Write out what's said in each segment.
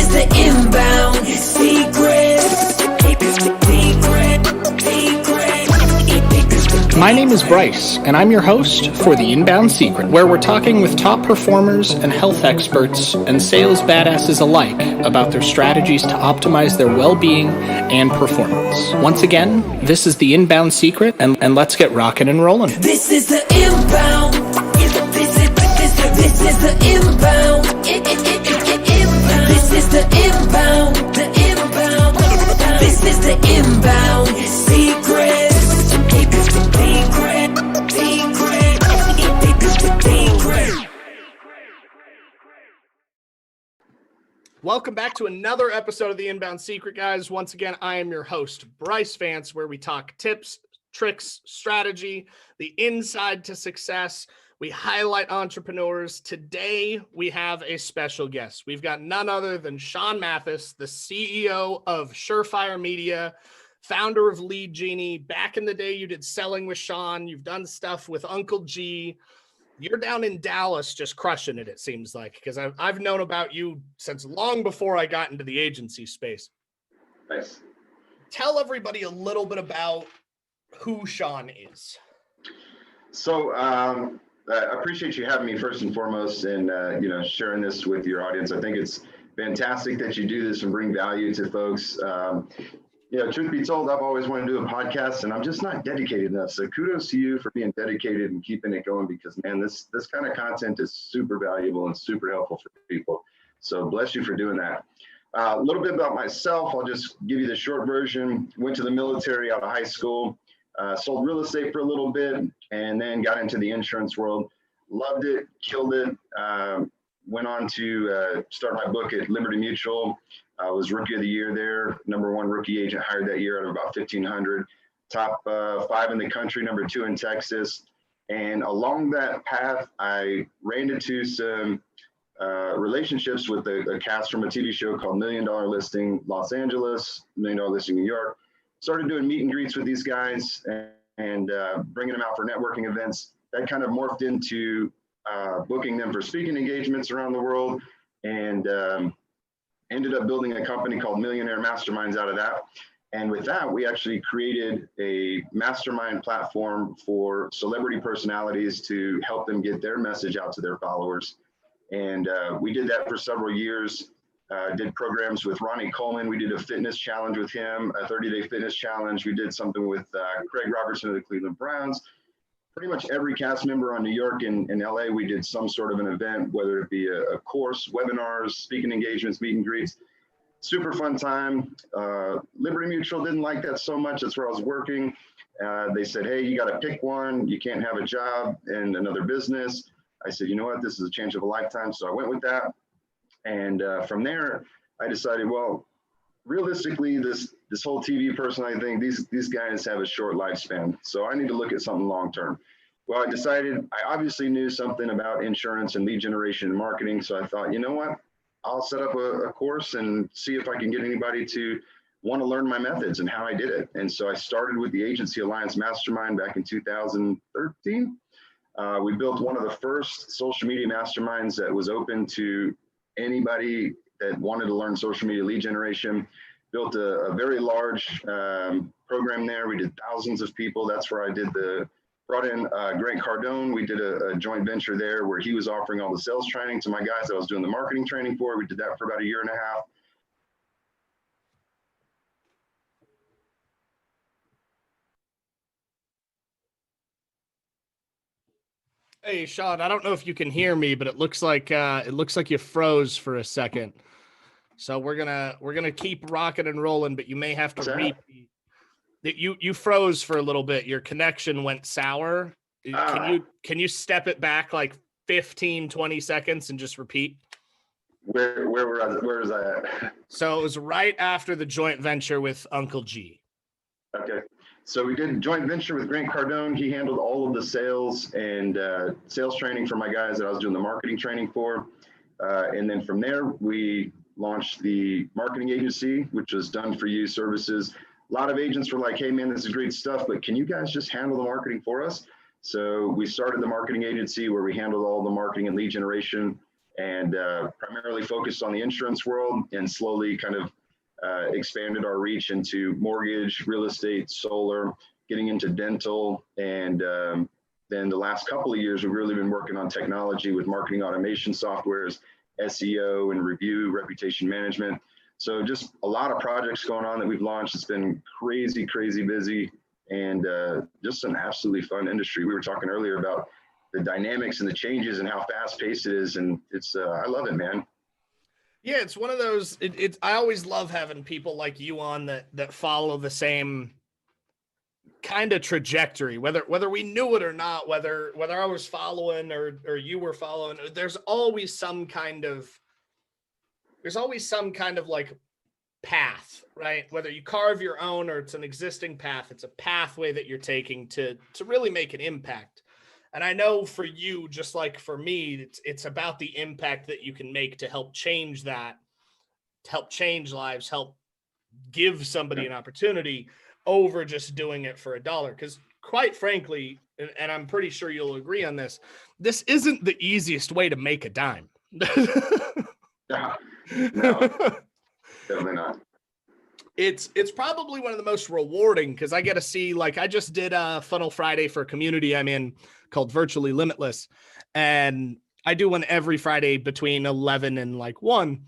is the inbound secret. My name is Bryce, and I'm your host for The Inbound Secret, where we're talking with top performers and health experts and sales badasses alike about their strategies to optimize their well-being and performance. Once again, this is The Inbound Secret, and let's get rocking and rolling. This is the inbound. This is the inbound. This is the inbound. This is the inbound secret. Welcome back to another episode of The Inbound Secret, guys. Once again, I am your host, Bryce Vance, where we talk tips, tricks, strategy, the inside to success. We highlight entrepreneurs. Today, we have a special guest. We've got none other than Sean Mathies, the CEO of Surefire Media, founder of Lead Genie. Back in the day, you did selling with Sean. You've done stuff with Uncle G. You're down in Dallas just crushing it, it seems like, because I've known about you since long before I got into the agency space. Nice. Tell everybody a little bit about who Sean is. So I appreciate you having me first and foremost and, sharing this with your audience. I think it's fantastic that you do this and bring value to folks. Truth be told, I've always wanted to do a podcast and I'm just not dedicated enough. So kudos to you for being dedicated and keeping it going because, man, this kind of content is super valuable and super helpful for people. So bless you for doing that. A little bit about myself. I'll just give you the short version. Went to the military out of high school, sold real estate for a little bit, and then got into the insurance world. Loved it, killed it. Went on to start my book at Liberty Mutual. I was rookie of the year there, number one rookie agent hired that year out of about 1,500, top 5 in the country, number 2 in Texas. And along that path, I ran into some relationships with a cast from a TV show called $1 Million Listing Los Angeles, $1 Million Listing New York. Started doing meet and greets with these guys and bringing them out for networking events. That kind of morphed into booking them for speaking engagements around the world and ended up building a company called Millionaire Masterminds out of that. And with that, we actually created a mastermind platform for celebrity personalities to help them get their message out to their followers. And we did that for several years. Did programs with Ronnie Coleman. We did a fitness challenge with him, a 30-day fitness challenge. We did something with Craig Robertson of the Cleveland Browns. Pretty much every cast member on New York and LA, we did some sort of an event, whether it be a course, webinars, speaking engagements, meet and greets. Super fun time. Liberty Mutual didn't like that so much. That's where I was working. They said, hey, you got to pick one. You can't have a job in another business. I said, you know what? This is a change of a lifetime. So I went with that. And from there, I decided, well, realistically, this whole TV person, I think these guys have a short lifespan. So I need to look at something long-term. Well, I decided I obviously knew something about insurance and lead generation and marketing. So I thought, you know what, I'll set up a course and see if I can get anybody to want to learn my methods and how I did it. And so I started with the Agency Alliance Mastermind back in 2013. We built one of the first social media masterminds that was open to anybody that wanted to learn social media lead generation. Built a very large program there. We did thousands of people. That's where I brought in Grant Cardone. We did a joint venture there where he was offering all the sales training to my guys that I was doing the marketing training for. We did that for about a year and a half. Hey, Sean, I don't know if you can hear me, but it looks like you froze for a second. So we're gonna keep rocking and rolling, but you may have to repeat. You froze for a little bit. Your connection went sour. Can you step it back like 15, 20 seconds and just repeat? Where was I at? So it was right after the joint venture with Uncle G. Okay. So we did a joint venture with Grant Cardone. He handled all of the sales and sales training for my guys that I was doing the marketing training for. And then from there, we launched the marketing agency, which was done for you services. A lot of agents were like, hey man, this is great stuff, but can you guys just handle the marketing for us? So we started the marketing agency where we handled all the marketing and lead generation. and primarily focused on the insurance world, and slowly kind of expanded our reach into mortgage, real estate, solar, getting into dental. And then the last couple of years, we've really been working on technology with marketing automation softwares, SEO and review, reputation management. So just a lot of projects going on that we've launched. It's been crazy, crazy busy, and just an absolutely fun industry. We were talking earlier about the dynamics and the changes and how fast paced it is. And it's, I love it, man. Yeah, it's one of those, I always love having people like you on that follow the same kind of trajectory, whether we knew it or not, whether I was following or you were following. There's always some kind of like path, right? Whether you carve your own or it's an existing path, it's a pathway that you're taking to really make an impact. And I know for you, just like for me, it's about the impact that you can make to help change that, to help change lives, help give somebody an opportunity over just doing it for $1. Because quite frankly, and I'm pretty sure you'll agree on this isn't the easiest way to make a dime. No, definitely not. It's probably one of the most rewarding, because I get to see, like, I just did a Funnel Friday for a community I'm in called Virtually Limitless. And I do one every Friday between 11 and like 1.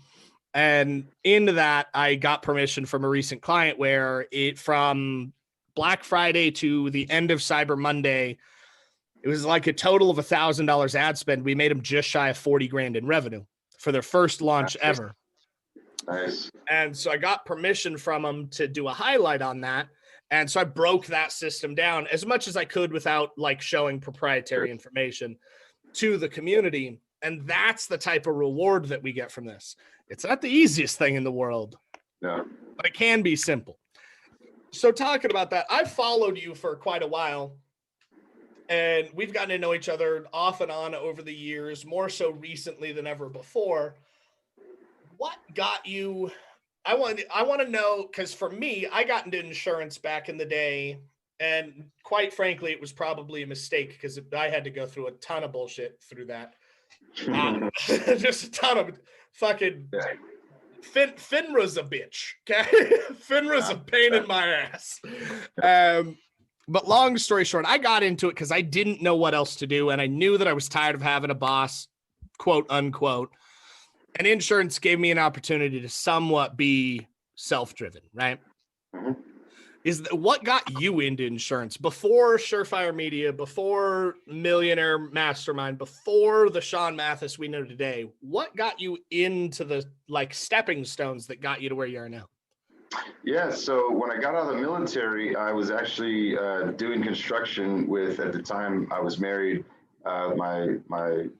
And into that, I got permission from a recent client where from Black Friday to the end of Cyber Monday, it was like a total of $1,000 ad spend. We made them just shy of 40 grand in revenue for their first launch ever. Nice. And so I got permission from them to do a highlight on that. And so I broke that system down as much as I could without like showing proprietary information to the community. And that's the type of reward that we get from this. It's not the easiest thing in the world, No. but it can be simple. So talking about that, I've followed you for quite a while, and we've gotten to know each other off and on over the years, more so recently than ever before. What got you? I want to know, because for me, I got into insurance back in the day, and quite frankly, it was probably a mistake because I had to go through a ton of bullshit through that. Just a ton of fucking FINRA's a bitch. Okay, FINRA's a pain in my ass. But long story short, I got into it because I didn't know what else to do, and I knew that I was tired of having a boss, quote unquote. And insurance gave me an opportunity to somewhat be self-driven, right? Mm-hmm. What got you into insurance before Surefire Media, before Millionaire Mastermind, before the Sean Mathies we know today? What got you into the like stepping stones that got you to where you are now? Yeah, so when I got out of the military, I was actually doing construction with, at the time I was married, my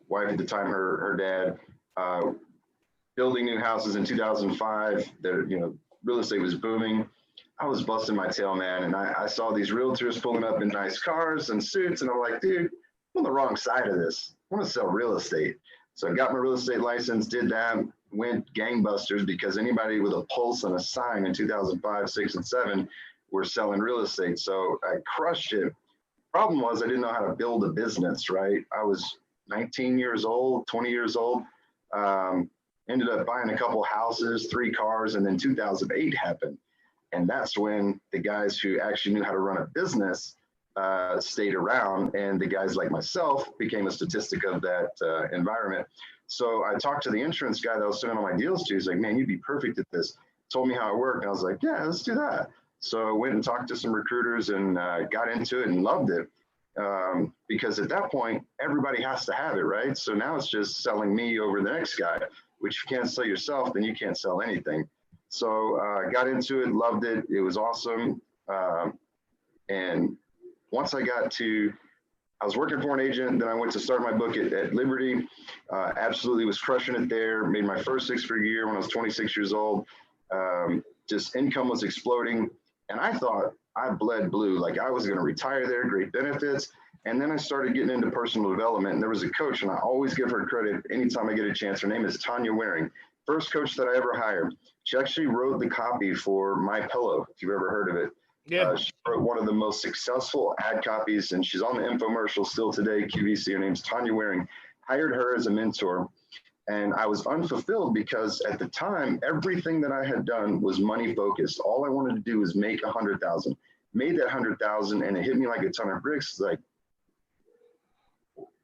wife at the time, her dad, building new houses in 2005. Real estate was booming. I was busting my tail, man. And I saw these realtors pulling up in nice cars and suits. And I'm like, dude, I'm on the wrong side of this. I want to sell real estate. So I got my real estate license, did that, went gangbusters, because anybody with a pulse and a sign in 2005, 6, and 7 were selling real estate. So I crushed it. Problem was I didn't know how to build a business, right? I was 19 years old, 20 years old. Ended up buying a couple houses, 3 cars, and then 2008 happened. And that's when the guys who actually knew how to run a business stayed around, and the guys like myself became a statistic of that environment. So I talked to the insurance guy that I was sending all my deals to. He's like, man, you'd be perfect at this. Told me how it worked. And I was like, yeah, let's do that. So I went and talked to some recruiters and got into it and loved it. Because at that point, everybody has to have it, right? So now it's just selling me over the next guy, which you can't sell yourself, then you can't sell anything. So got into it, loved it. It was awesome. And once I was working for an agent, then I went to start my book at Liberty. Absolutely was crushing it there. Made my first 6-figure year when I was 26 years old. Just income was exploding. And I thought I bled blue, like I was going to retire there, great benefits. And then I started getting into personal development. And there was a coach, and I always give her credit anytime I get a chance. Her name is Tanya Waring. First coach that I ever hired. She actually wrote the copy for My Pillow, if you've ever heard of it. Yeah. She wrote one of the most successful ad copies, and she's on the infomercial still today, QVC. Her name's Tanya Waring. Hired her as a mentor. And I was unfulfilled because at the time, everything that I had done was money focused. All I wanted to do was make 100,000, made that 100,000, and it hit me like a ton of bricks. Like,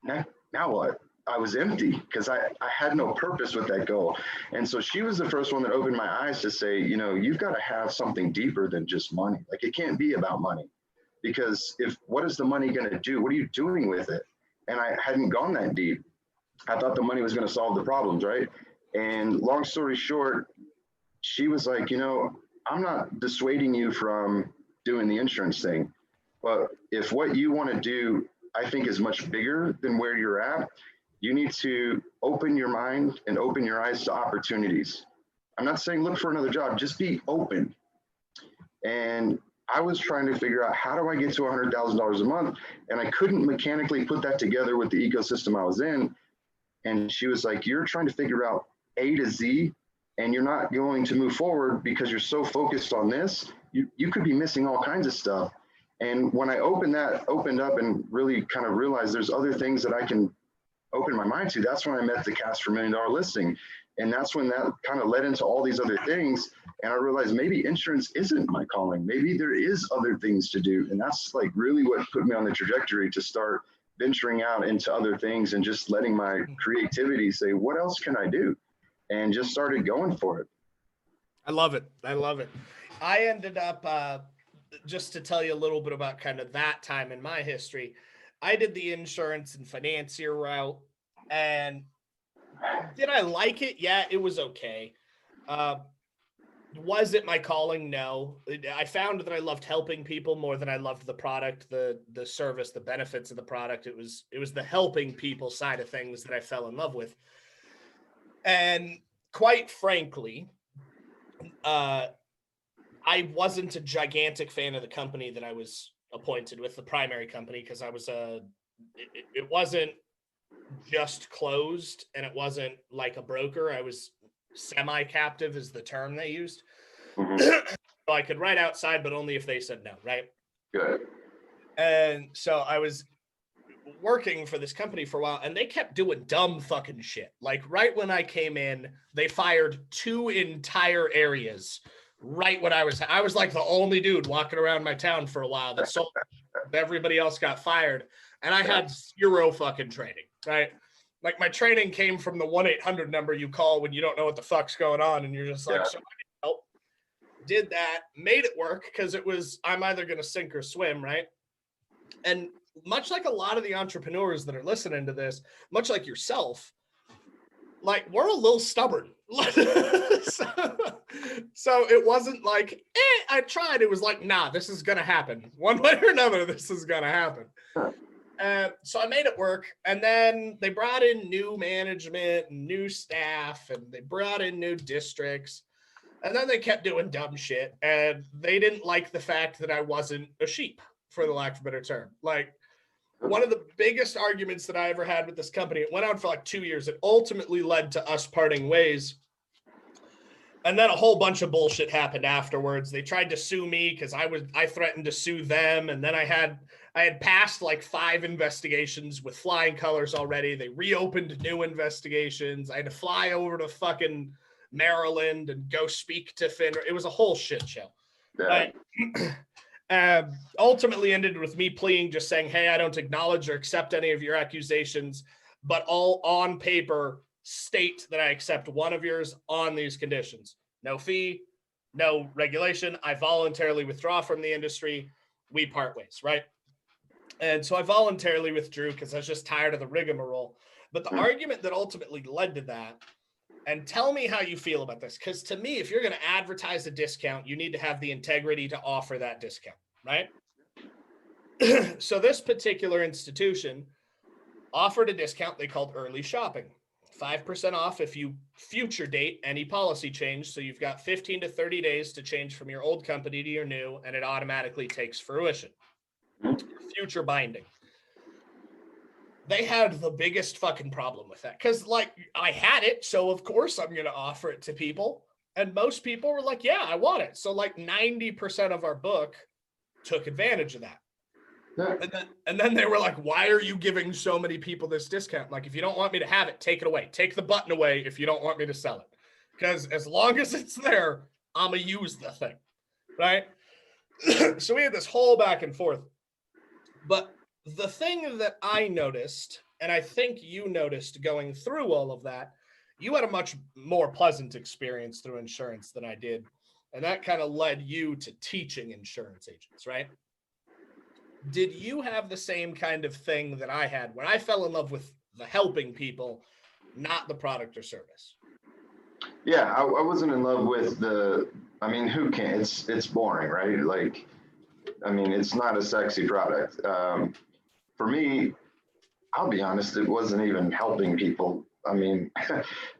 now what? I was empty because I had no purpose with that goal. And so she was the first one that opened my eyes to say, you know, you've got to have something deeper than just money. Like, it can't be about money, because what is the money going to do? What are you doing with it? And I hadn't gone that deep. I thought the money was going to solve the problems, right? And long story short, she was like, you know, I'm not dissuading you from doing the insurance thing, but if what you want to do, I think, is much bigger than where you're at, you need to open your mind and open your eyes to opportunities. I'm not saying look for another job, just be open. And I was trying to figure out, how do I get to $100,000 a month? And I couldn't mechanically put that together with the ecosystem I was in. And she was like, you're trying to figure out A to Z, and you're not going to move forward because you're so focused on this. You could be missing all kinds of stuff. And when I opened up and really kind of realized there's other things that I can open my mind to, that's when I met the Cast for $1 Million Listing. And that's when that kind of led into all these other things. And I realized maybe insurance isn't my calling. Maybe there is other things to do. And that's like really what put me on the trajectory to start venturing out into other things and just letting my creativity say, what else can I do? And just started going for it. I love it. I love it. I ended up, just to tell you a little bit about kind of that time in my history, I did the insurance and financier route. And did I like it? Yeah, it was okay. Was it my calling? No. I found that I loved helping people more than I loved the product, the service, the benefits of the product. It was the helping people side of things that I fell in love with. And quite frankly, I wasn't a gigantic fan of the company that I was appointed with, the primary company, because I was it wasn't just closed, and it wasn't like a broker. I was semi-captive is the term they used. Mm-hmm. So I could write outside, but only if they said no, right? Good. And so I was working for this company for a while, and they kept doing dumb fucking shit. Like, right when I came in, they fired 2 entire areas. Right when I was like the only dude walking around my town for a while that sold. Everybody else got fired, and I had 0 fucking training, right? Like, my training came from the 1-800 number you call when you don't know what the fuck's going on, and you're just like, so I need help. Did that, made it work, because it was, I'm either going to sink or swim, right? And much like a lot of the entrepreneurs that are listening to this, much like yourself, like, we're a little stubborn. So it wasn't like, I tried. It was like, nah, this is going to happen. One way or another, this is going to happen. So I made it work. And then they brought in new management and new staff, and they brought in new districts. And then they kept doing dumb shit. And they didn't like the fact that I wasn't a sheep, for the lack of a better term. Like, one of the biggest arguments that I ever had with this company, it went on for like 2 years. It ultimately led to us parting ways. And then a whole bunch of bullshit happened afterwards. They tried to sue me because I threatened to sue them. And then I had passed like 5 investigations with flying colors already. They reopened new investigations. I had to fly over to fucking Maryland and go speak to FINRA. It was a whole shit show. Yeah. Right? Ultimately ended with me pleading, just saying, hey, I don't acknowledge or accept any of your accusations, but all on paper state that I accept one of yours on these conditions. No fee, no regulation. I voluntarily withdraw from the industry. We part ways, right? And so I voluntarily withdrew because I was just tired of the rigmarole. But the argument that ultimately led to that, and tell me how you feel about this, because to me, if you're going to advertise a discount, you need to have the integrity to offer that discount, right? So this particular institution offered a discount they called early shopping. 5% off if you future date any policy change. So you've got 15 to 30 days to change from your old company to your new, and it automatically takes fruition. Future binding. They had the biggest fucking problem with that, because like, I had it, so of course I'm going to offer it to people. And most people were like, yeah, I want it. So like 90% of our book took advantage of that. And then they were like, why are you giving so many people this discount? Like, if you don't want me to have it, take it away. Take the button away if you don't want me to sell it. Because as long as it's there, I'm going to use the thing, right? So we had this whole back and forth. But the thing that I noticed, and I think you noticed going through all of that, you had a much more pleasant experience through insurance than I did. And that kind of led you to teaching insurance agents, right? Did you have the same kind of thing that I had when I fell in love with the helping people, not the product or service? Yeah, I wasn't in love with who can? It's boring, right? Like, I mean, it's not a sexy product. For me, I'll be honest, it wasn't even helping people. I mean,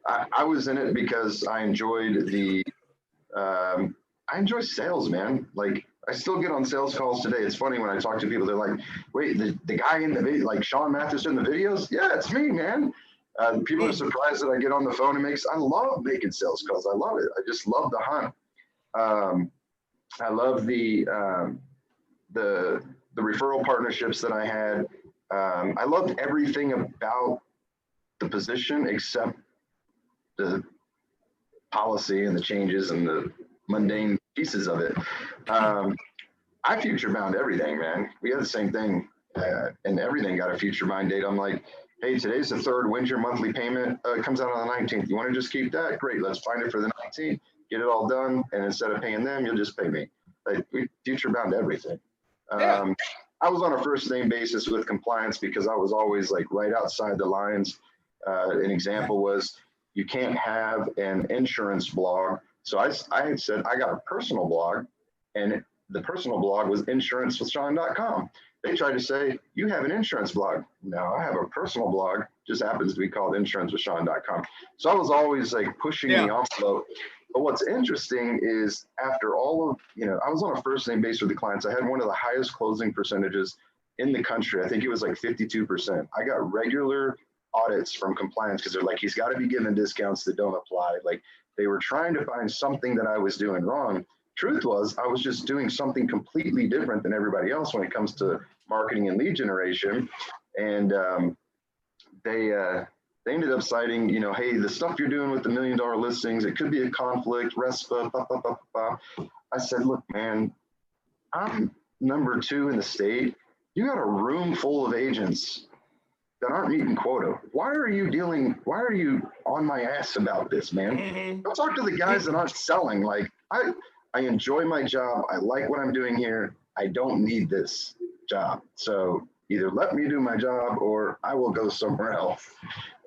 I was in it because I enjoyed I enjoy sales, man. Like, I still get on sales calls today. It's funny when I talk to people, they're like, wait, the guy in the video, like Sean Mathies in the videos? Yeah, it's me, man. People are surprised that I get on the phone and I love making sales calls. I love it. I just love the hunt. I love the referral partnerships that I had. I loved everything about the position except the policy and the changes and the mundane pieces of it. I future bound everything, man. We had the same thing, and everything got a future bind date. I'm like, hey, today's the 3rd. When's your monthly payment? It comes out on the 19th. You want to just keep that? Great. Let's find it for the 19th. Get it all done, and instead of paying them, you'll just pay me. Like, we future bound everything. Yeah. I was on a first name basis with compliance because I was always like right outside the lines. An example was you can't have an insurance blog. So I had said I got a personal blog, and the personal blog was insurancewithsean.com. They tried to say, you have an insurance blog. No, I have a personal blog, just happens to be called insurancewithsean.com. So I was always like pushing the envelope. But what's interesting is after all of, I was on a first name basis with the clients. I had one of the highest closing percentages in the country. I think it was like 52%. I got regular audits from compliance because they're like, he's got to be given discounts that don't apply. Like, they were trying to find something that I was doing wrong. Truth was, I was just doing something completely different than everybody else when it comes to marketing and lead generation. And they ended up citing, hey, the stuff you're doing with the $1 million listings, it could be a conflict, RESPA, blah, blah, blah, blah. I said, look, man, I'm number 2 in the state. You got a room full of agents that aren't meeting quota. Why are you on my ass about this, man? Go talk to the guys that aren't selling. Like, I enjoy my job. I like what I'm doing here. I don't need this job. So either let me do my job or I will go somewhere else.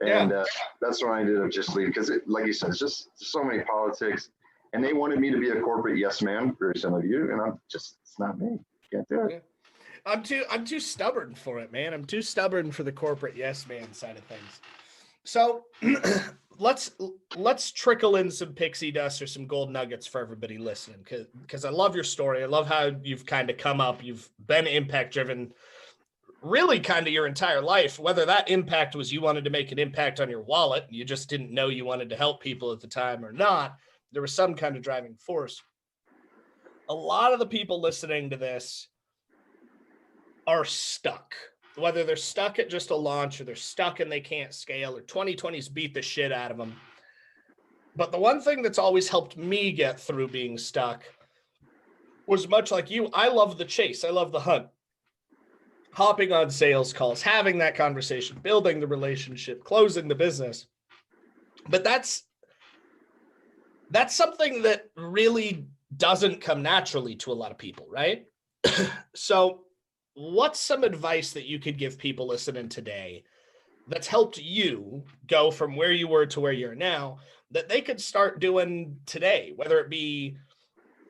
And that's when I ended up just leaving because, like you said, it's just so many politics. And they wanted me to be a corporate yes man, very similar to you. And it's not me. Can't do it. I'm too stubborn for it, man. I'm too stubborn for the corporate yes man side of things. So let's trickle in some pixie dust or some gold nuggets for everybody listening, because I love your story. I love how you've kind of come up. You've been impact driven really kind of your entire life, whether that impact was you wanted to make an impact on your wallet, you just didn't know you wanted to help people at the time or not. There was some kind of driving force. A lot of the people listening to this are stuck, whether they're stuck at just a launch or they're stuck and they can't scale or 2020's beat the shit out of them. But the one thing that's always helped me get through being stuck was much like you. I love the chase. I love the hunt. Hopping on sales calls, having that conversation, building the relationship, closing the business. But that's something that really doesn't come naturally to a lot of people, right? So what's some advice that you could give people listening today that's helped you go from where you were to where you're now that they could start doing today, whether it be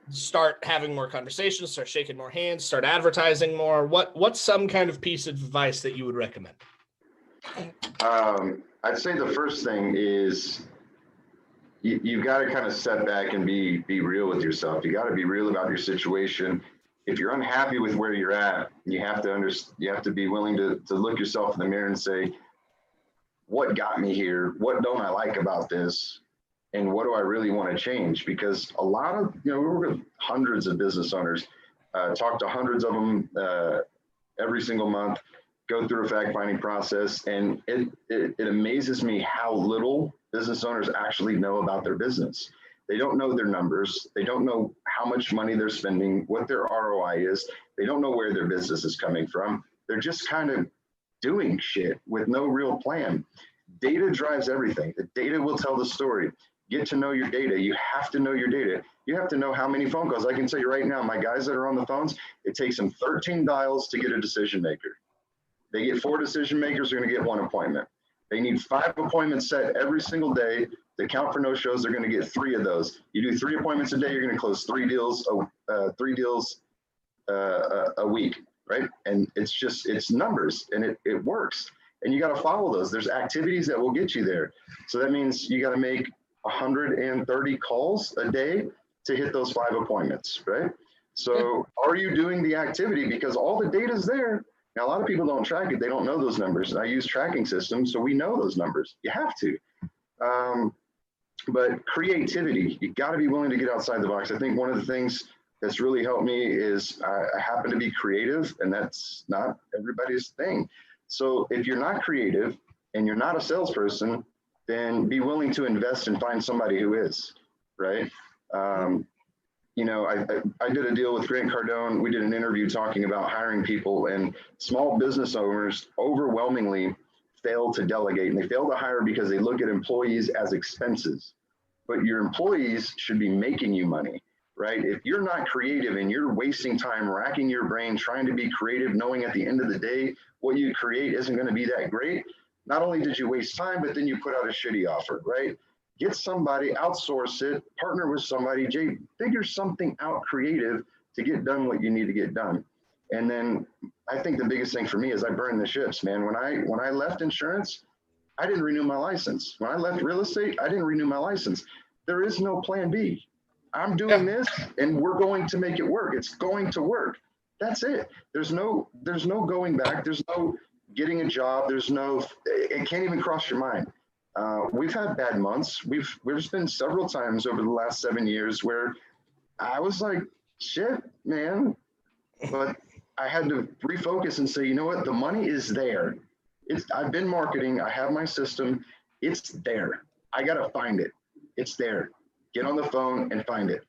start having more conversations, start shaking more hands, start advertising more? What's some kind of piece of advice that you would recommend? I'd say the first thing is you've got to kind of step back and be real with yourself. You got to be real about your situation. If you're unhappy with where you're at, you have to be willing to look yourself in the mirror and say, what got me here? What don't I like about this? And what do I really want to change? Because a lot of, we work with hundreds of business owners, talk to hundreds of them every single month, go through a fact finding process. And it amazes me how little business owners actually know about their business. They don't know their numbers. They don't know how much money they're spending, what their ROI is. They don't know where their business is coming from. They're just kind of doing shit with no real plan. Data drives everything. The data will tell the story. Get to know your data. You have to know your data. You have to know how many phone calls. I can tell you right now, my guys that are on the phones, it takes them 13 dials to get a decision maker. They get 4 decision makers, they're going to get 1 appointment. They need 5 appointments set every single day. To count for no shows, they're going to get 3 of those. You do 3 appointments a day, you're going to close 3 deals, a week, right? And it's numbers, and it works. And you got to follow those. There's activities that will get you there. So that means you got to make 130 calls a day to hit those 5 appointments, right? So are you doing the activity? Because all the data is there. Now, a lot of people don't track it. They don't know those numbers. I use tracking systems, so we know those numbers. You have to. But creativity, you got to be willing to get outside the box. I think one of the things that's really helped me is I happen to be creative, and that's not everybody's thing. So if you're not creative and you're not a salesperson, then be willing to invest and find somebody who is, right? You know, I did a deal with Grant Cardone. We did an interview talking about hiring people, and small business owners overwhelmingly fail to delegate, and they fail to hire because they look at employees as expenses. But your employees should be making you money, right? If you're not creative and you're wasting time racking your brain trying to be creative, knowing at the end of the day what you create isn't going to be that great, not only did you waste time, but then you put out a shitty offer, right? Get somebody, outsource it, partner with somebody, figure something out creative to get done what you need to get done. And then I think the biggest thing for me is I burned the ships, man. When I left insurance, I didn't renew my license. When I left real estate, I didn't renew my license. There is no plan B. I'm doing this and we're going to make it work. It's going to work. That's it. There's no going back. There's no getting a job. It can't even cross your mind. We've had bad months. There's been several times over the last 7 years where I was like, shit, man. But I had to refocus and say, you know what? The money is there. I've been marketing. I have my system. It's there. I got to find it. It's there. Get on the phone and find it.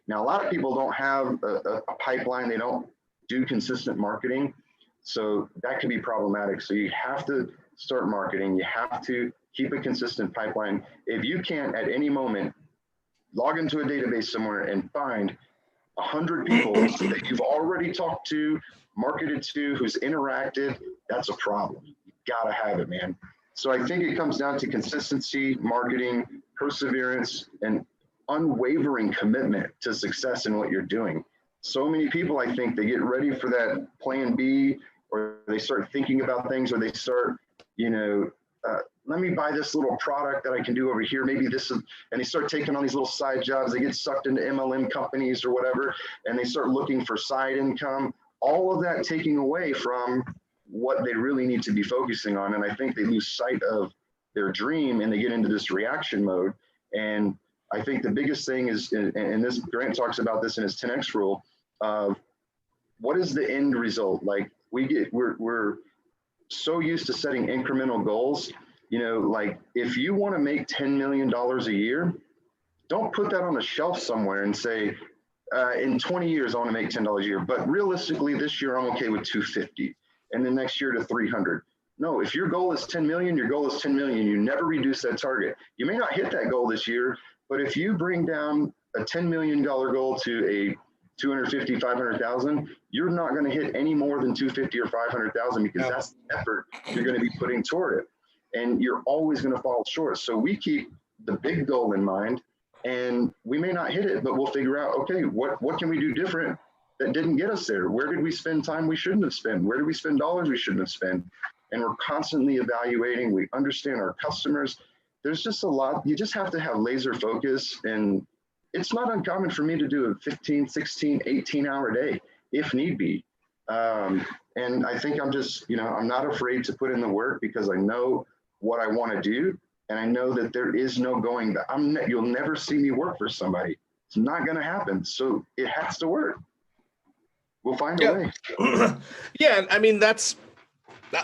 Now, a lot of people don't have a pipeline. They don't do consistent marketing. So that can be problematic. So you have to start marketing. You have to keep a consistent pipeline. If you can't at any moment log into a database somewhere and find 100 people that you've already talked to, marketed to, who's interacted, that's a problem. You gotta have it, man. So I think it comes down to consistency, marketing, perseverance, and unwavering commitment to success in what you're doing. So many people, I think, they get ready for that plan B, or they start thinking about things, or they start, let me buy this little product that I can do over here. Maybe this is, and they start taking on these little side jobs. They get sucked into MLM companies or whatever, and they start looking for side income. All of that taking away from what they really need to be focusing on. And I think they lose sight of their dream and they get into this reaction mode. And I think the biggest thing is, and this Grant talks about this in his 10X rule, of what is the end result? Like we're so used to setting incremental goals. Like if you want to make $10 million a year, don't put that on a shelf somewhere and say, in 20 years, I want to make $10 a year. But realistically, this year, I'm okay with 250, and then next year to 300. No, if your goal is 10 million, your goal is 10 million. You never reduce that target. You may not hit that goal this year, but if you bring down a $10 million goal to a 250, 500,000, you're not going to hit any more than 250 or 500,000 because that's the effort you're going to be putting toward it. And you're always going to fall short. So we keep the big goal in mind, and we may not hit it, but we'll figure out, okay, what can we do different that didn't get us there? Where did we spend time we shouldn't have spent? Where did we spend dollars we shouldn't have spent? And we're constantly evaluating. We understand our customers. There's just a lot. You just have to have laser focus. And it's not uncommon for me to do a 15, 16, 18-hour day if need be. And I think I'm just, I'm not afraid to put in the work because I know what I want to do. And I know that there is no going back. You'll never see me work for somebody. It's not going to happen. So it has to work. We'll find a way. Yeah, I mean,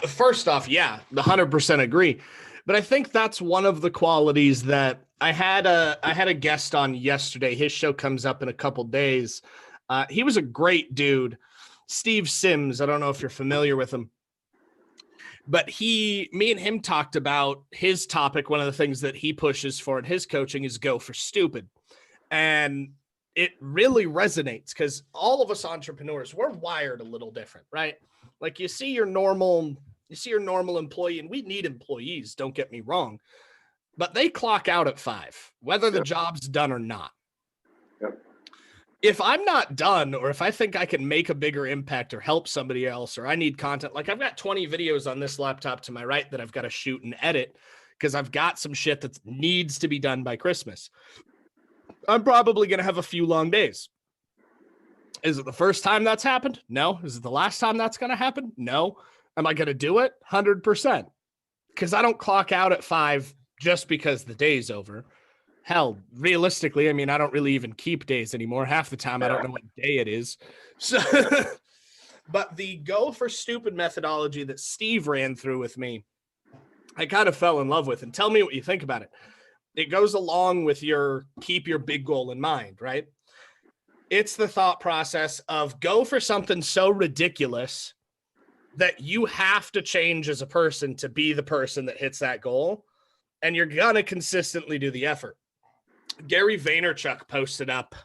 first off, yeah, 100% agree. But I think that's one of the qualities that I had a guest on yesterday. His show comes up in a couple days. He was a great dude, Steve Sims. I don't know if you're familiar with him, but me and him talked about his topic. One of the things that he pushes for in his coaching is go for stupid. And it really resonates because all of us entrepreneurs, we're wired a little different, right? Like you see your normal employee, and we need employees, don't get me wrong, but they clock out at 5, whether the job's done or not. Yep. If I'm not done, or if I think I can make a bigger impact or help somebody else, or I need content, like I've got 20 videos on this laptop to my right that I've got to shoot and edit because I've got some shit that needs to be done by Christmas. I'm probably going to have a few long days. Is it the first time that's happened? No. Is it the last time that's going to happen? No. Am I going to do it? 100%. Because I don't clock out at 5 just because the day's over. Hell, realistically, I mean, I don't really even keep days anymore. Half the time, I don't know what day it is. So, but the go for stupid methodology that Steve ran through with me, I kind of fell in love with. And tell me what you think about it. It goes along with keep your big goal in mind, right? It's the thought process of go for something so ridiculous that you have to change as a person to be the person that hits that goal. And you're going to consistently do the effort. Gary Vaynerchuk posted up,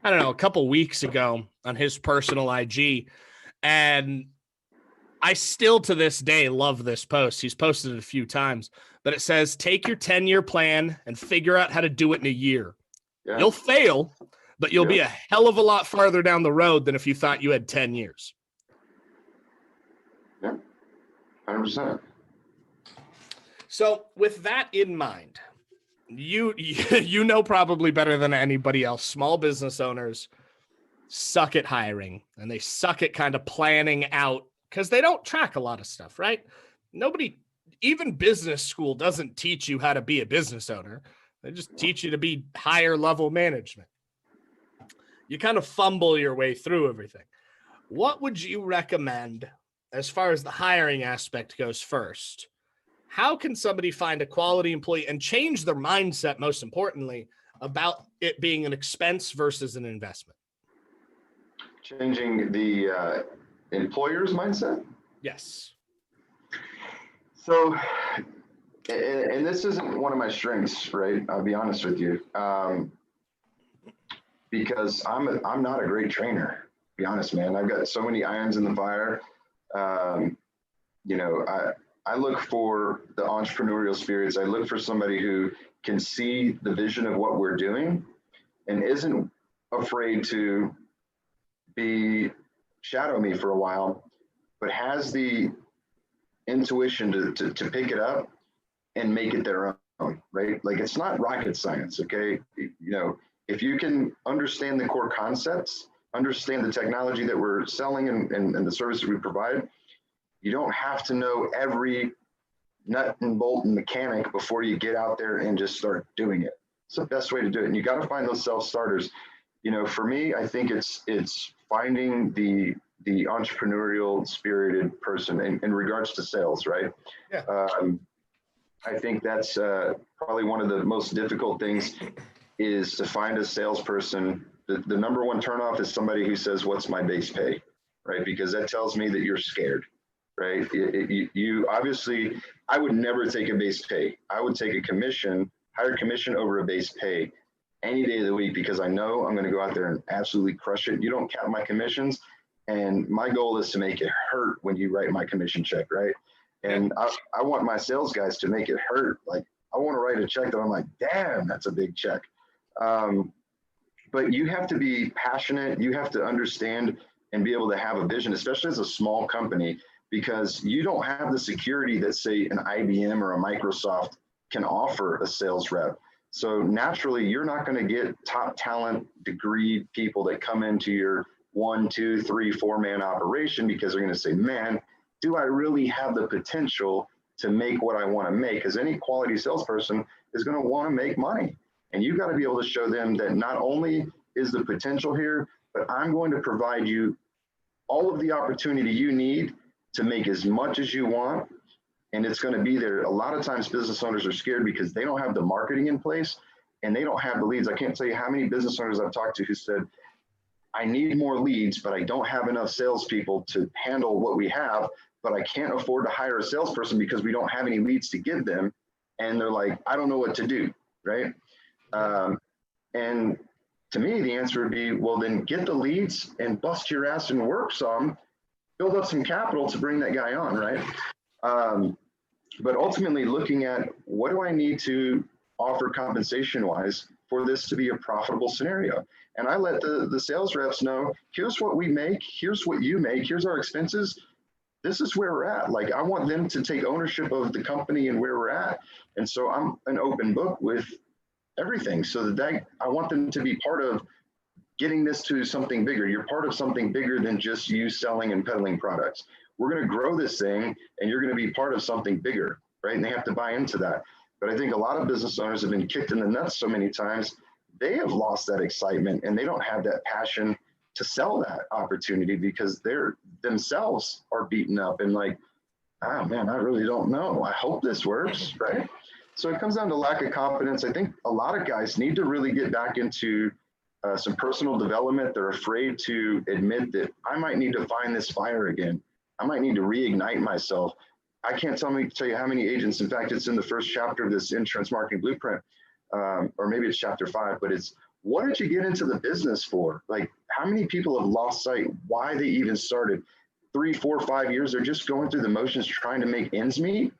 I don't know, a couple weeks ago on his personal IG. And I still to this day love this post. He's posted it a few times, but it says, take your 10-year plan and figure out how to do it in a year. Yeah. You'll fail, but you'll be a hell of a lot farther down the road than if you thought you had 10 years. Yeah, 100%. So with that in mind, you know probably better than anybody else, small business owners suck at hiring, and they suck at kind of planning out because they don't track a lot of stuff, right? Nobody, even business school doesn't teach you how to be a business owner. They just teach you to be higher level management. You kind of fumble your way through everything. What would you recommend as far as the hiring aspect goes first? How can somebody find a quality employee and change their mindset, most importantly, about it being an expense versus an investment? Changing the employer's mindset? Yes. So, and this isn't one of my strengths, right? I'll be honest with you. Because I'm not a great trainer, to be honest, man. I've got so many irons in the fire. I look for the entrepreneurial spirits. I look for somebody who can see the vision of what we're doing and isn't afraid to shadow me for a while, but has the intuition to pick it up and make it their own, right? Like it's not rocket science, okay? If you can understand the core concepts, understand the technology that we're selling and the services we provide, you don't have to know every nut and bolt and mechanic before you get out there and just start doing it. It's the best way to do it. And you got to find those self-starters. For me, I think it's finding the entrepreneurial spirited person in regards to sales, right? Yeah. I think that's probably one of the most difficult things is to find a salesperson. The number one turnoff is somebody who says, what's my base pay, right? Because that tells me that you're scared, right? You obviously, I would never take a base pay. I would take higher commission over a base pay any day of the week because I know I'm going to go out there and absolutely crush it. You don't count my commissions. And my goal is to make it hurt when you write my commission check, right? And I want my sales guys to make it hurt. Like I want to write a check that I'm like, damn, that's a big check. But you have to be passionate. You have to understand and be able to have a vision, especially as a small company, because you don't have the security that say an IBM or a Microsoft can offer a sales rep. So naturally, you're not going to get top talent degree people that come into your 1, 2, 3, 4-man operation because they're going to say, man, do I really have the potential to make what I want to make? Because any quality salesperson is going to want to make money. And you've got to be able to show them that not only is the potential here, but I'm going to provide you all of the opportunity you need to make as much as you want. And it's going to be there. A lot of times business owners are scared because they don't have the marketing in place and they don't have the leads. I can't tell you how many business owners I've talked to who said, I need more leads, but I don't have enough salespeople to handle what we have, but I can't afford to hire a salesperson because we don't have any leads to give them. And they're like, I don't know what to do, right? And to me, the answer would be, well, then get the leads and bust your ass and work some, build up some capital to bring that guy on, right? But ultimately looking at what do I need to offer compensation-wise for this to be a profitable scenario. And I let the sales reps know, here's what we make, here's what you make, here's our expenses. This is where we're at. Like, I want them to take ownership of the company and where we're at. And so I'm an open book with everything, so that I want them to be part of getting this to something bigger. You're part of something bigger than just you selling and peddling products. We're going to grow this thing and you're going to be part of something bigger, right? And they have to buy into that. But I think a lot of business owners have been kicked in the nuts so many times, they have lost that excitement and they don't have that passion to sell that opportunity because they're themselves are beaten up and like, oh man, I really don't know. I hope this works, right? So it comes down to lack of confidence. I think a lot of guys need to really get back into some personal development. They're afraid to admit that I might need to find this fire again. I might need to reignite myself. I can't tell you how many agents, in fact, it's in the first chapter of this insurance marketing blueprint, or maybe it's chapter 5, but it's, what did you get into the business for? Like, how many people have lost sight why they even started? 3, 4, 5 years, they're just going through the motions trying to make ends meet,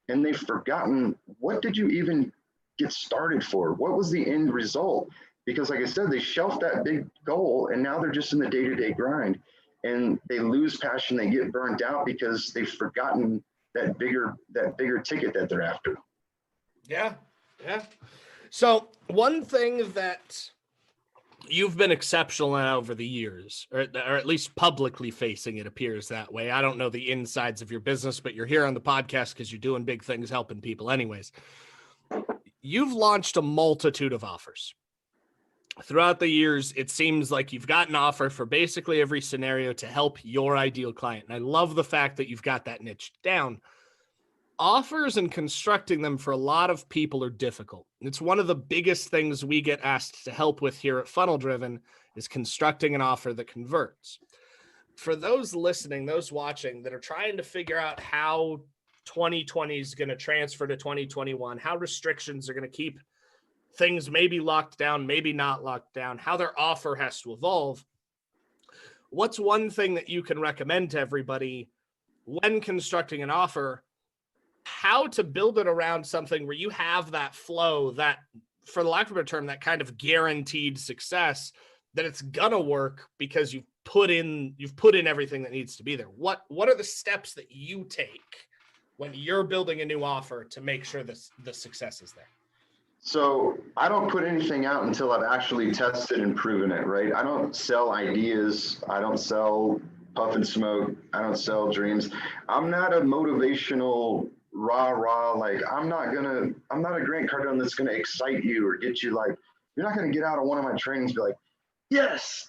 and they've forgotten, what did you even get started for? What was the end result? Because like I said, they shelved that big goal and now they're just in the day-to-day grind and they lose passion, they get burnt out because they've forgotten that bigger ticket that they're after. Yeah. So one thing that you've been exceptional at over the years, or at least publicly facing, it appears that way. I don't know the insides of your business, but you're here on the podcast because you're doing big things, helping people anyways. You've launched a multitude of offers. Throughout the years, it seems like you've got an offer for basically every scenario to help your ideal client. And I love the fact that you've got that niche down. Offers and constructing them for a lot of people are difficult. It's one of the biggest things we get asked to help with here at Funnel Driven is constructing an offer that converts. For those listening, those watching that are trying to figure out how 2020 is going to transfer to 2021, how restrictions are going to keep things maybe locked down, maybe not locked down, how their offer has to evolve. What's one thing that you can recommend to everybody when constructing an offer, how to build it around something where you have that flow, that, for the lack of a better term, that kind of guaranteed success, that it's gonna work because you've put in everything that needs to be there. What are the steps that you take when you're building a new offer to make sure the success is there? So I don't put anything out until I've actually tested and proven it, right? I don't sell ideas. I don't sell puff and smoke. I don't sell dreams. I'm not a motivational rah, like I'm not a Grant Cardone that's going to excite you or get you like, you're not going to get out of one of my trainings and be like, yes,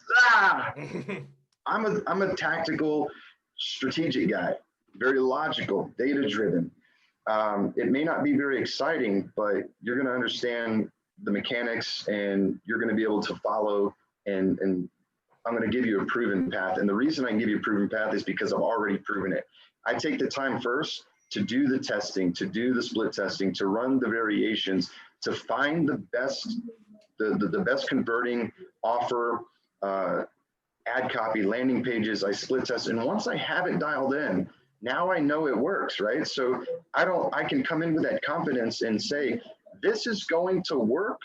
I'm a tactical, strategic guy, very logical, data driven. It may not be very exciting, but you're going to understand the mechanics and you're going to be able to follow and I'm going to give you a proven path. And the reason I can give you a proven path is because I've already proven it. I take the time first to do the testing, to do the split testing, to run the variations, to find the best converting offer, ad copy, landing pages. I split test. And once I have it dialed in, now I know it works, right? So I can come in with that confidence and say, this is going to work.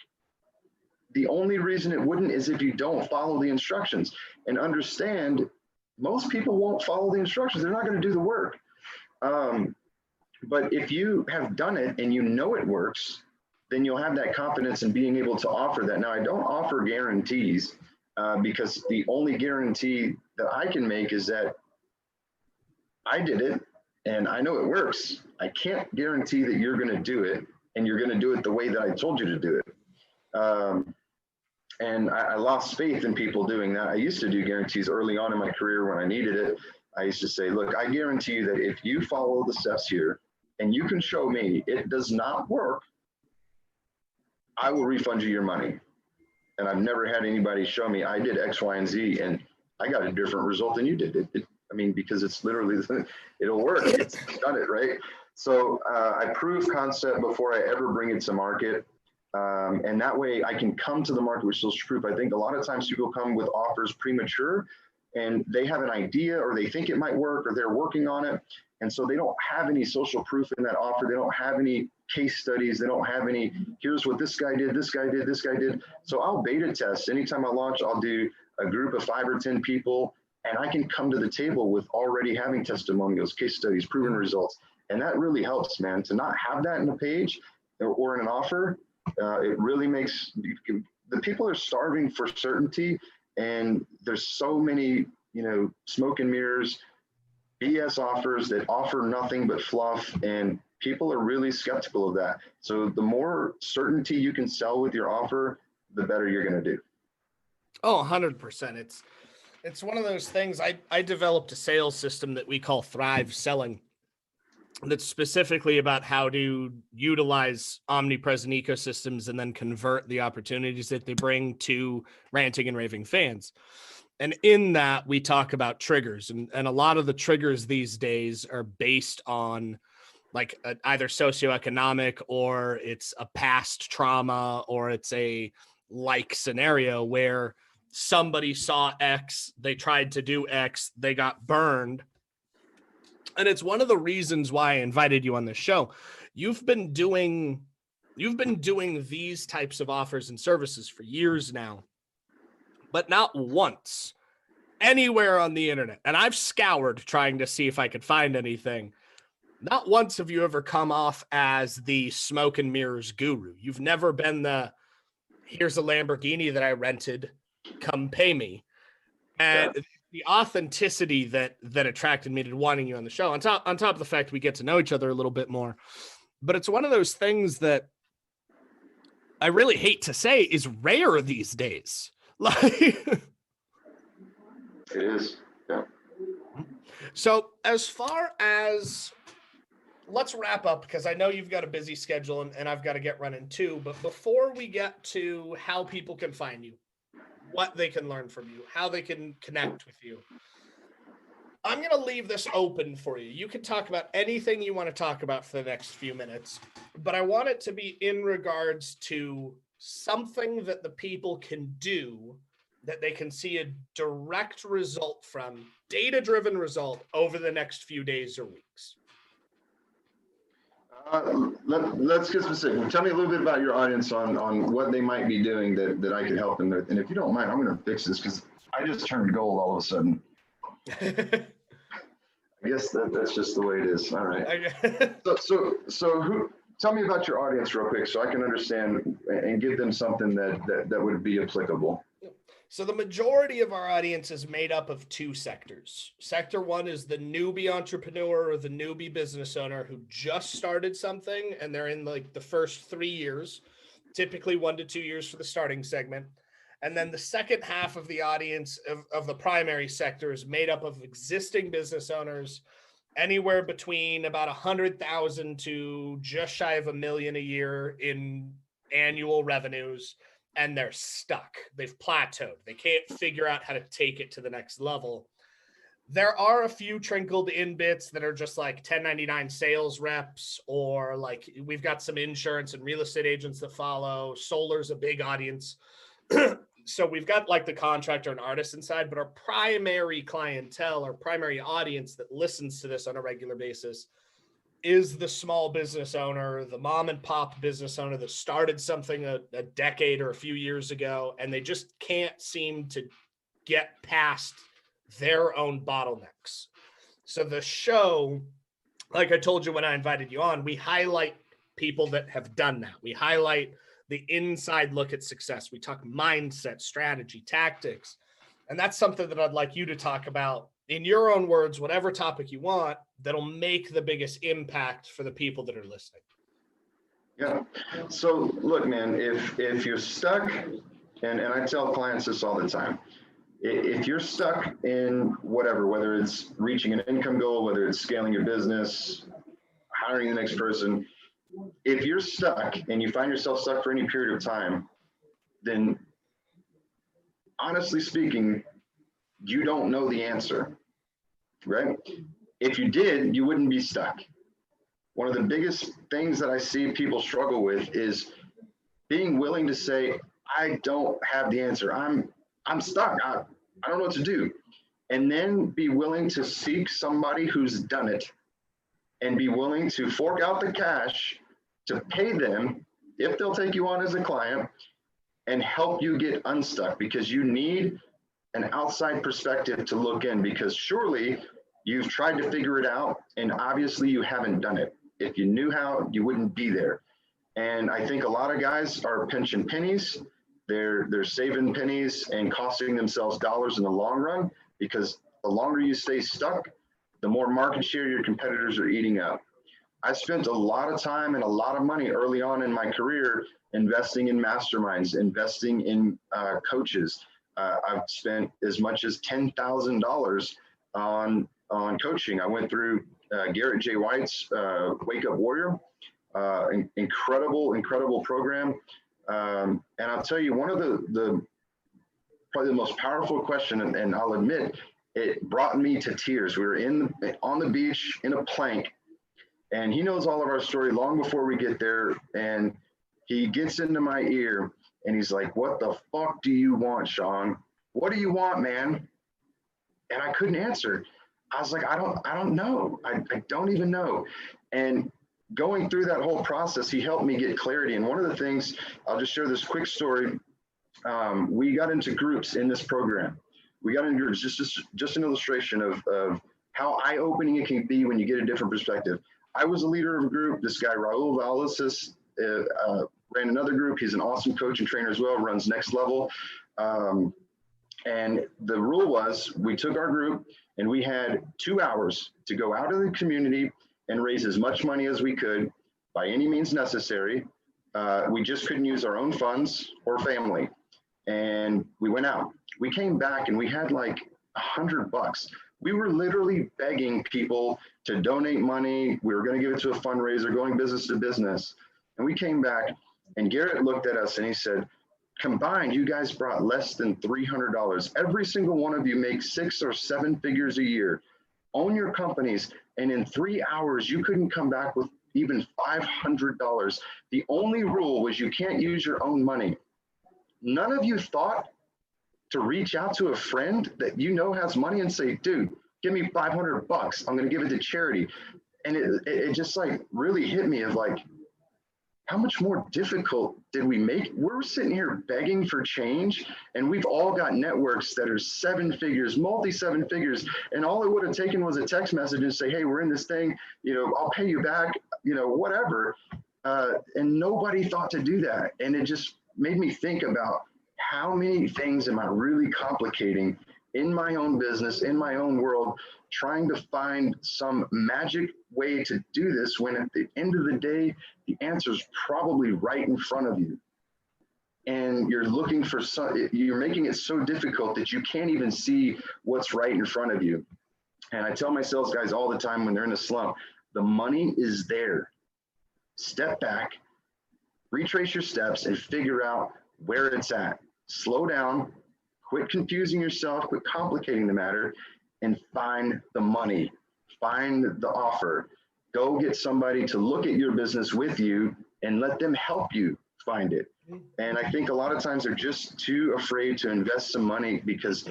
The only reason it wouldn't is if you don't follow the instructions. And understand, most people won't follow the instructions. They're not going to do the work. But if you have done it and you know it works, then you'll have that confidence in being able to offer that. Now, I don't offer guarantees because the only guarantee that I can make is that I did it and I know it works. I can't guarantee that you're going to do it and you're going to do it the way that I told you to do it. And I lost faith in people doing that. I used to do guarantees early on in my career when I needed it. I used to say, look, I guarantee you that if you follow the steps here and you can show me it does not work, I will refund you your money. And I've never had anybody show me I did X, Y, and Z, and I got a different result than you did. I mean, because it's literally, it'll work. It's done it, right? So I prove concept before I ever bring it to market. And that way I can come to the market with social proof. I think a lot of times people come with offers premature and they have an idea or they think it might work or they're working on it. And so they don't have any social proof in that offer. They don't have any case studies. They don't have any, here's what this guy did, this guy did, this guy did. So I'll beta test. Anytime I launch, I'll do a group of 5 or 10 people and I can come to the table with already having testimonials, case studies, proven results. And that really helps, man, to not have that in a page or in an offer. It really makes, the people are starving for certainty, and there's so many, smoke and mirrors, BS offers that offer nothing but fluff, and people are really skeptical of that. So the more certainty you can sell with your offer, the better you're going to do. Oh, 100%. It's one of those things. I developed a sales system that we call Thrive Selling, that's specifically about how to utilize omnipresent ecosystems and then convert the opportunities that they bring to ranting and raving fans. And in that, we talk about triggers. And a lot of the triggers these days are based on like either socioeconomic, or it's a past trauma, or it's a like scenario where somebody saw X, they tried to do X, they got burned. And it's one of the reasons why I invited you on this show. You've been doing these types of offers and services for years now, but not once anywhere on the internet. And I've scoured trying to see if I could find anything. Not once have you ever come off as the smoke and mirrors guru. You've never been the, here's a Lamborghini that I rented, come pay me. And yeah, the authenticity that attracted me to wanting you on the show, on top of the fact we get to know each other a little bit more. But it's one of those things that I really hate to say is rare these days. Like it is. Yeah. So as far as, let's wrap up, because I know you've got a busy schedule and I've got to get running too. But before we get to how people can find you, what they can learn from you, how they can connect with you, I'm going to leave this open for you. You can talk about anything you want to talk about for the next few minutes, but I want it to be in regards to something that the people can do that they can see a direct result from, data-driven result over the next few days or weeks. Let's get specific. Tell me a little bit about your audience on what they might be doing that I could help them with. And if you don't mind, I'm going to fix this because I just turned gold all of a sudden. I guess that's just the way it is. All right. So who? Tell me about your audience real quick so I can understand and give them something that would be applicable. So the majority of our audience is made up of 2 sectors. Sector 1 is the newbie entrepreneur or the newbie business owner who just started something and they're in like the first 3 years, typically 1 to 2 years for the starting segment. And then the second half of the audience of the primary sector is made up of existing business owners, anywhere between about 100,000 to just shy of $1 million a year in annual revenues. And they're stuck. They've plateaued. They can't figure out how to take it to the next level. There are a few trickled in bits that are just like 1099 sales reps, or like we've got some insurance and real estate agents that follow. Solar's a big audience. So we've got like the contractor and artist inside, but our primary clientele, our primary audience that listens to this on a regular basis is the small business owner, the mom and pop business owner that started something a decade or a few years ago, and they just can't seem to get past their own bottlenecks. So the show, like I told you when I invited you on, we highlight people that have done that. We highlight the inside look at success. We talk mindset, strategy, tactics, and that's something that I'd like you to talk about in your own words, whatever topic you want, that'll make the biggest impact for the people that are listening. Yeah. So look, man, if you're stuck and I tell clients this all the time. If you're stuck in whatever, whether it's reaching an income goal, whether it's scaling your business, hiring the next person, if you're stuck and you find yourself stuck for any period of time, then honestly speaking, you don't know the answer, right? If you did, you wouldn't be stuck. One of the biggest things that I see people struggle with is being willing to say, I don't have the answer. I'm stuck. I don't know what to do. And then be willing to seek somebody who's done it and be willing to fork out the cash to pay them if they'll take you on as a client and help you get unstuck, because you need an outside perspective to look in, because surely you've tried to figure it out and obviously you haven't done it. If you knew how, you wouldn't be there. And I think a lot of guys are pinching pennies. They're saving pennies and costing themselves dollars in the long run, because the longer you stay stuck, the more market share your competitors are eating up. I spent a lot of time and a lot of money early on in my career investing in masterminds, investing in coaches. I've spent as much as $10,000 on coaching. I went through Garrett J. White's Wake Up Warrior, incredible program. And I'll tell you, one of the probably the most powerful question, and I'll admit, it brought me to tears. We were on the beach in a plank, and he knows all of our story long before we get there. And he gets into my ear and he's like, "What the fuck do you want, Sean? What do you want, man?" And I couldn't answer. I was like, I don't know. I don't even know. And going through that whole process, he helped me get clarity. And one of the things, I'll just share this quick story. We got into groups in this program. We got into groups, just an illustration of how eye-opening it can be when you get a different perspective. I was a leader of a group. This guy, Raul Valasis, ran another group. He's an awesome coach and trainer as well, runs Next Level. And the rule was, we took our group and we had 2 hours to go out in the community and raise as much money as we could by any means necessary. We just couldn't use our own funds or family. And we went out. We came back and we had like $100. We were literally begging people to donate money. We were going to give it to a fundraiser, going business to business. And we came back and Garrett looked at us and he said, "Combined, you guys brought less than $300. Every single one of you makes 6 or 7 figures a year. Own your companies. And in 3 hours, you couldn't come back with even $500. The only rule was you can't use your own money. None of you thought to reach out to a friend that you know has money and say, dude, give me $500. I'm going to give it to charity." And it just like really hit me of like, how much more difficult did we make? We're sitting here begging for change, and we've all got networks that are 7 figures, multi-7 figures, and all it would have taken was a text message and say, "Hey, we're in this thing, I'll pay you back, whatever." And nobody thought to do that. And it just made me think about how many things am I really complicating in my own business, in my own world, trying to find some magic way to do this when at the end of the day, the answer is probably right in front of you. And you're looking for you're making it so difficult that you can't even see what's right in front of you. And I tell my sales guys all the time when they're in a slump, the money is there. Step back, retrace your steps, and figure out where it's at. Slow down, quit confusing yourself, quit complicating the matter, and find the money, find the offer. Go get somebody to look at your business with you and let them help you find it. And I think a lot of times they're just too afraid to invest some money, because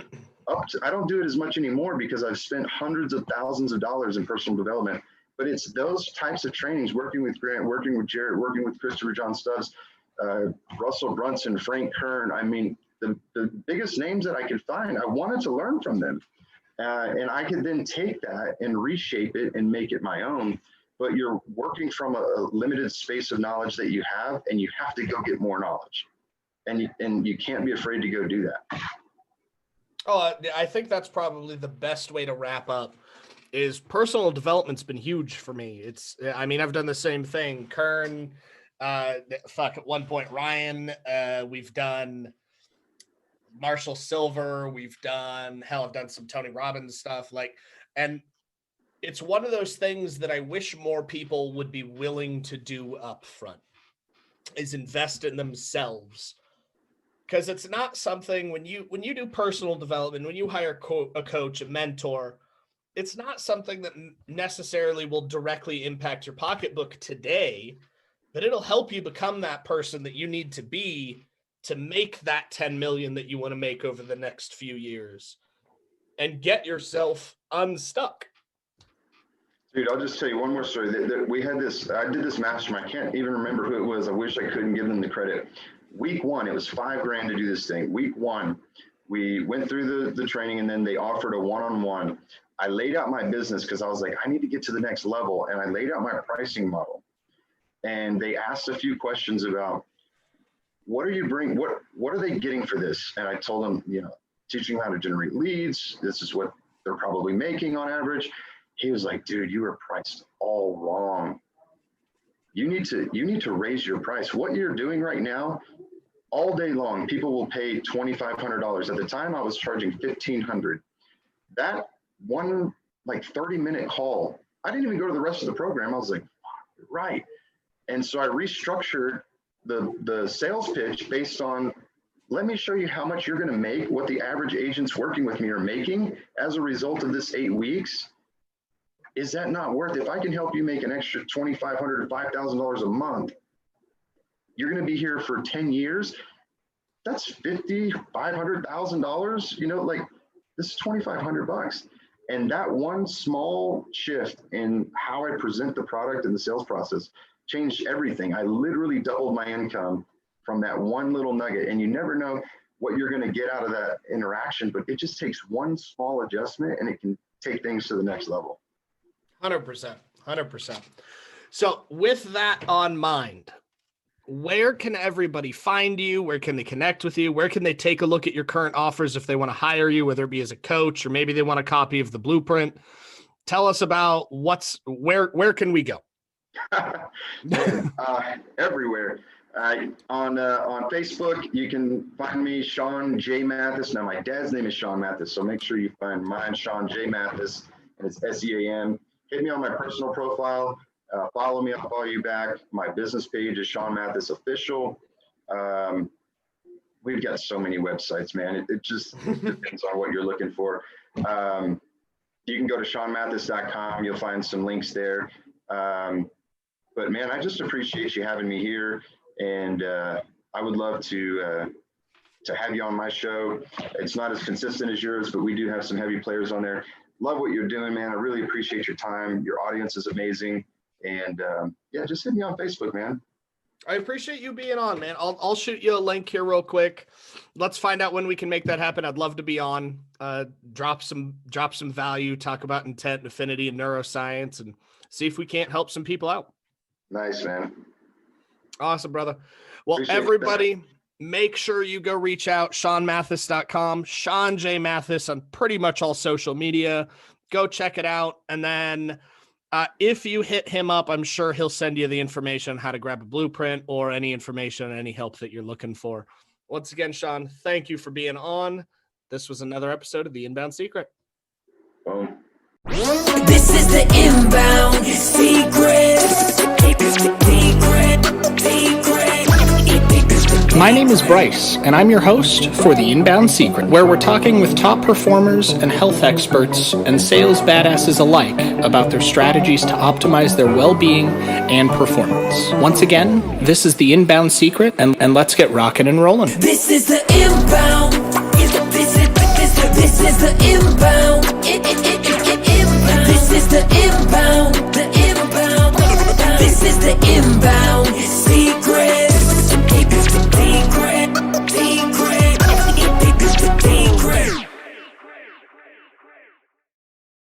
I don't do it as much anymore because I've spent hundreds of thousands of dollars in personal development. But it's those types of trainings, working with Grant, working with Jared, working with Christopher John Stubbs, Russell Brunson, Frank Kern. I mean, the biggest names that I could find, I wanted to learn from them. And I could then take that and reshape it and make it my own. But you're working from a limited space of knowledge that you have, and you have to go get more knowledge. And you can't be afraid to go do that. Oh, I think that's probably the best way to wrap up. Is personal development's been huge for me. I've done the same thing. Kern, at one point, Ryan, we've done Marshall Silver. I've done some Tony Robbins stuff. And it's one of those things that I wish more people would be willing to do up front, is invest in themselves. Because it's not something, when you do personal development, when you hire a coach, a mentor, it's not something that necessarily will directly impact your pocketbook today, but it'll help you become that person that you need to be to make that 10 million that you want to make over the next few years and get yourself unstuck. Dude, I'll just tell you one more story. We had this, I did this mastermind. I can't even remember who it was. I wish I couldn't give them the credit. Week one, it was $5,000 to do this thing. Week one, we went through the training, and then they offered a one-on-one. I laid out my business because I was like, I need to get to the next level. And I laid out my pricing model. And they asked a few questions about, what are you bringing? What are they getting for this? And I told them, teaching them how to generate leads. This is what they're probably making on average. He was like, dude, you are priced all wrong. You need to raise your price. What you're doing right now, all day long, people will pay $2,500. At the time, I was charging $1,500. That one 30-minute call, I didn't even go to the rest of the program. I was like, right. And so I restructured the sales pitch based on, let me show you how much you're going to make, what the average agents working with me are making as a result of this 8 weeks. Is that not worth it? If I can help you make an extra $2,500 to $5,000 a month, you're going to be here for 10 years. That's $500,000. This is $2,500. And that one small shift in how I present the product and the sales process changed everything. I literally doubled my income from that one little nugget. And you never know what you're going to get out of that interaction, but it just takes one small adjustment and it can take things to the next level. 100%. So with that on mind, where can everybody find you? Where can they connect with you? Where can they take a look at your current offers if they want to hire you, whether it be as a coach or maybe they want a copy of the blueprint? Tell us about where can we go? Everywhere. On Facebook, you can find me, Sean J. Mathies. Now, my dad's name is Sean Mathies, so make sure you find mine, Sean J. Mathies, and it's SEAM. Hit me on my personal profile. Follow me. I'll follow you back. My business page is Sean Mathies Official. We've got so many websites, man. It just depends on what you're looking for. You can go to SeanMathies.com. You'll find some links there. But man, I just appreciate you having me here, and I would love to have you on my show. It's not as consistent as yours, but we do have some heavy players on there. Love what you're doing, man. I really appreciate your time. Your audience is amazing. And just hit me on Facebook, man. I appreciate you being on, man. I'll shoot you a link here real quick. Let's find out when we can make that happen. I'd love to be on, drop some value, talk about intent and affinity and neuroscience, and see if we can't help some people out. Nice, man. Awesome, brother. Well, Appreciate everybody, make sure you go reach out, SeanMathies.com, Sean J. Mathies on pretty much all social media. Go check it out. And then if you hit him up, I'm sure he'll send you the information on how to grab a blueprint or any information, any help that you're looking for. Once again, Sean, thank you for being on. This was another episode of The Inbound Secret. Boom. This is the Inbound Secret. My name is Bryce, and I'm your host for The Inbound Secret, where we're talking with top performers and health experts and sales badasses alike about their strategies to optimize their well-being and performance. Once again, this is The Inbound Secret, and let's get rocking and rolling. This is the Inbound